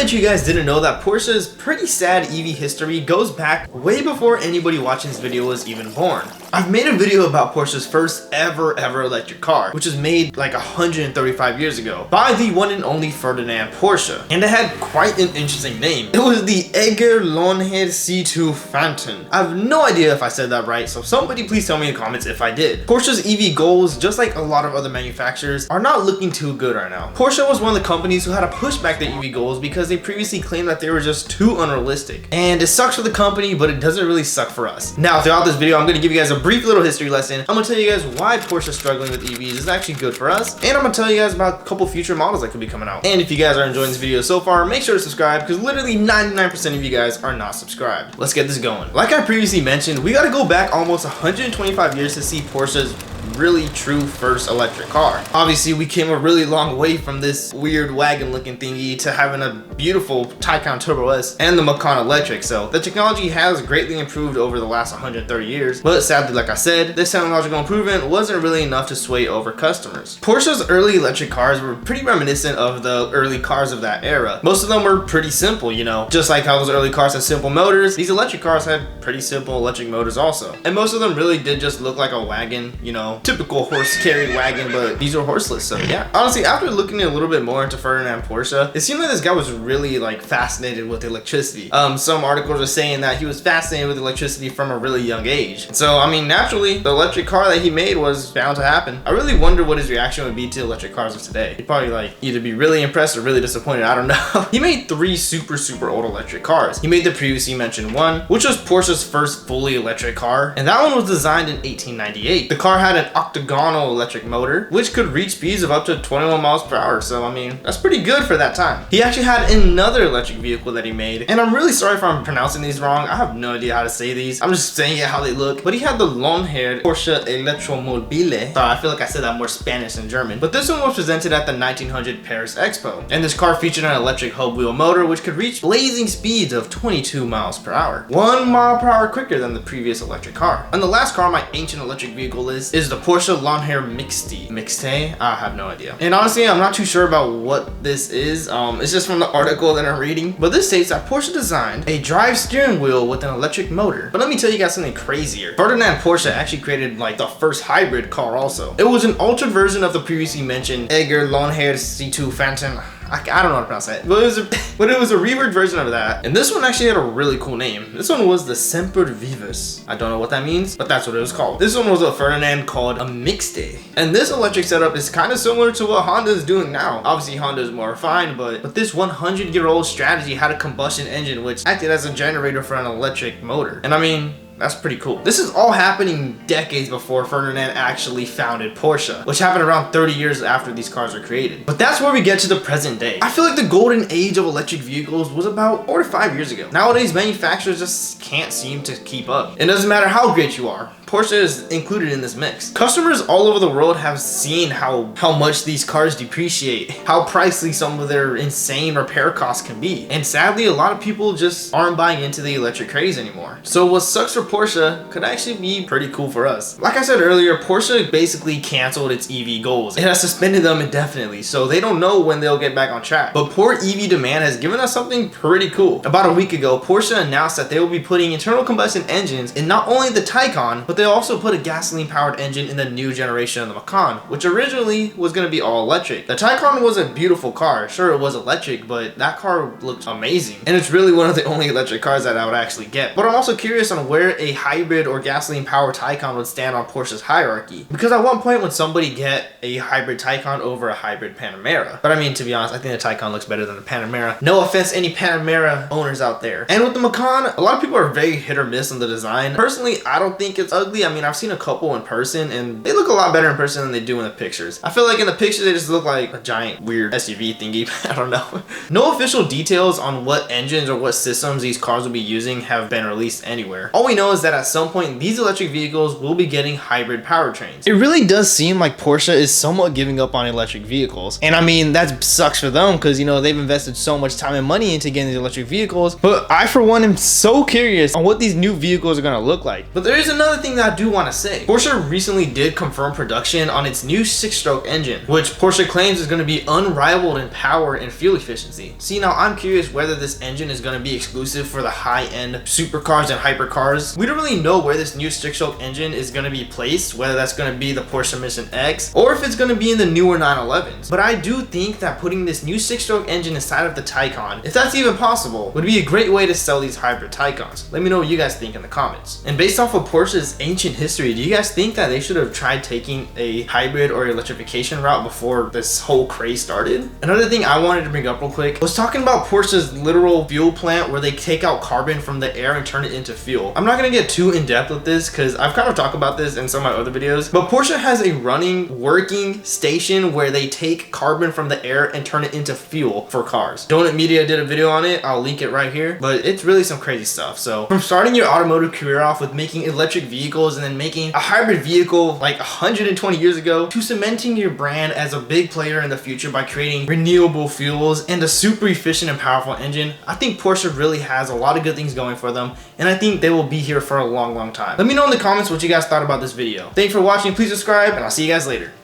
bet you guys didn't know that Porsche's pretty sad EV history goes back way before anybody watching this video was even born. I've made a video about Porsche's first ever electric car, which was made like 135 years ago by the one and only Ferdinand Porsche. And it had quite an interesting name. It was the Edgar Lonhead C2 Phantom. I have no idea if I said that right, so somebody please tell me in the comments if I did. Porsche's EV goals, just like a lot of other manufacturers, are not looking too good right now. Porsche was one of the companies who had to push back their EV goals because they previously claimed that they were just too unrealistic. And it sucks for the company, but it doesn't really suck for us. Now, throughout this video, I'm going to give you guys a brief little history lesson. I'm going to tell you guys why Porsche struggling with EVs is actually good for us, and I'm going to tell you guys about a couple future models that could be coming out. And if you guys are enjoying this video so far, make sure to subscribe because literally 99% of you guys are not subscribed. Let's get this going. Like I previously mentioned, we got to go back almost 125 years to see Porsche's really true first electric car. Obviously, we came a really long way from this weird wagon looking thingy to having a beautiful Taycan Turbo S and the Macan electric. So the technology has greatly improved over the last 130 years, but sadly, like I said, this technological improvement wasn't really enough to sway over customers. Porsche's early electric cars were pretty reminiscent of the early cars of that era. Most of them were pretty simple, you know, just like how those early cars had simple motors. These electric cars had pretty simple electric motors also, and most of them really did just look like a wagon, you know, typical horse-carried wagon, but these are horseless. So yeah, honestly, after looking a little bit more into Ferdinand Porsche, it seemed like this guy was really like fascinated with electricity. Some articles are saying that he was fascinated with electricity from a really young age. So I mean, naturally, the electric car that he made was bound to happen. I really wonder what his reaction would be to electric cars of today. He'd probably like either be really impressed or really disappointed. I don't know. He made three super old electric cars. He made the previously mentioned one, which was Porsche's first fully electric car, and that one was designed in 1898. The car had an octagonal electric motor, which could reach speeds of up to 21 miles per hour. So I mean, that's pretty good for that time. He actually had another electric vehicle that he made, and I'm really sorry if I'm pronouncing these wrong. I have no idea how to say these. I'm just saying it how they look. But he had the long-haired Porsche Electromobile. Sorry, I feel like I said that more Spanish than German. But this one was presented at the 1900 Paris Expo, and this car featured an electric hub-wheel motor which could reach blazing speeds of 22 miles per hour, 1 mile per hour quicker than the previous electric car. And the last car on my ancient electric vehicle list is the Porsche Long-Hair Mixte. Mixte? I have no idea. And honestly, I'm not too sure about what this is. It's just from the article that I'm reading. But this states that Porsche designed a drive steering wheel with an electric motor. But let me tell you guys something crazier. Ferdinand Porsche actually created like the first hybrid car also. It was an altered version of the previously mentioned Edgar Lonhead C2 Phantom. I don't know how to pronounce that, but it was a reworked version of that. And this one actually had a really cool name. This one was the Semper Vivus. I don't know what that means, but that's what it was called. This one was a Ferdinand called a Mixte. And this electric setup is kind of similar to what Honda is doing now. Obviously, Honda is more refined, but this 100-year-old strategy had a combustion engine which acted as a generator for an electric motor. And I mean, that's pretty cool. This is all happening decades before Ferdinand actually founded Porsche, which happened around 30 years after these cars were created. But that's where we get to the present day. I feel like the golden age of electric vehicles was about 4 to 5 years ago. Nowadays, manufacturers just can't seem to keep up. It doesn't matter how great you are. Porsche is included in this mix. Customers all over the world have seen how much these cars depreciate, how pricey some of their insane repair costs can be. And sadly, a lot of people just aren't buying into the electric craze anymore. So what sucks for Porsche could actually be pretty cool for us. Like I said earlier, Porsche basically canceled its EV goals. It has suspended them indefinitely, so they don't know when they'll get back on track. But poor EV demand has given us something pretty cool. About a week ago, Porsche announced that they will be putting internal combustion engines in not only the Taycan, but they also put a gasoline-powered engine in the new generation of the Macan, which originally was going to be all electric. The Taycan was a beautiful car. Sure, it was electric, but that car looked amazing. And it's really one of the only electric cars that I would actually get. But I'm also curious on where a hybrid or gasoline-powered Taycan would stand on Porsche's hierarchy. Because at one point, would somebody get a hybrid Taycan over a hybrid Panamera? But I mean, to be honest, I think the Taycan looks better than the Panamera. No offense to any Panamera owners out there. And with the Macan, a lot of people are very hit or miss on the design. Personally, I don't think it's ugly. I mean, I've seen a couple in person and they look a lot better in person than they do in the pictures. I feel like in the pictures they just look like a giant weird SUV thingy. I don't know. No official details on what engines or what systems these cars will be using have been released anywhere. All we know is that at some point these electric vehicles will be getting hybrid powertrains. It really does seem like Porsche is somewhat giving up on electric vehicles. And I mean, that sucks for them because, you know, they've invested so much time and money into getting these electric vehicles. But I, for one, am so curious on what these new vehicles are going to look like. But there is another thing that that I do want to say, Porsche recently did confirm production on its new 6-stroke engine, which Porsche claims is going to be unrivaled in power and fuel efficiency. See, now I'm curious whether this engine is going to be exclusive for the high-end supercars and hypercars. We don't really know where this new 6-stroke engine is going to be placed, whether that's going to be the Porsche Mission X or if it's going to be in the newer 911s. But I do think that putting this new 6-stroke engine inside of the Taycan, if that's even possible, would be a great way to sell these hybrid Taycans. Let me know what you guys think in the comments. And based off of Porsche's ancient history, do you guys think that they should have tried taking a hybrid or electrification route before this whole craze started? Another thing I wanted to bring up real quick was talking about Porsche's literal fuel plant where they take out carbon from the air and turn it into fuel. I'm not going to get too in depth with this because I've kind of talked about this in some of my other videos, but Porsche has a running, working station where they take carbon from the air and turn it into fuel for cars. Donut Media did a video on it. I'll link it right here, but it's really some crazy stuff. So from starting your automotive career off with making electric vehicles and then making a hybrid vehicle like 120 years ago to cementing your brand as a big player in the future by creating renewable fuels and a super efficient and powerful engine, I think Porsche really has a lot of good things going for them, and I think they will be here for a long time. Let me know in the comments what you guys thought about this video. Thanks for watching. Please subscribe, and I'll see you guys later.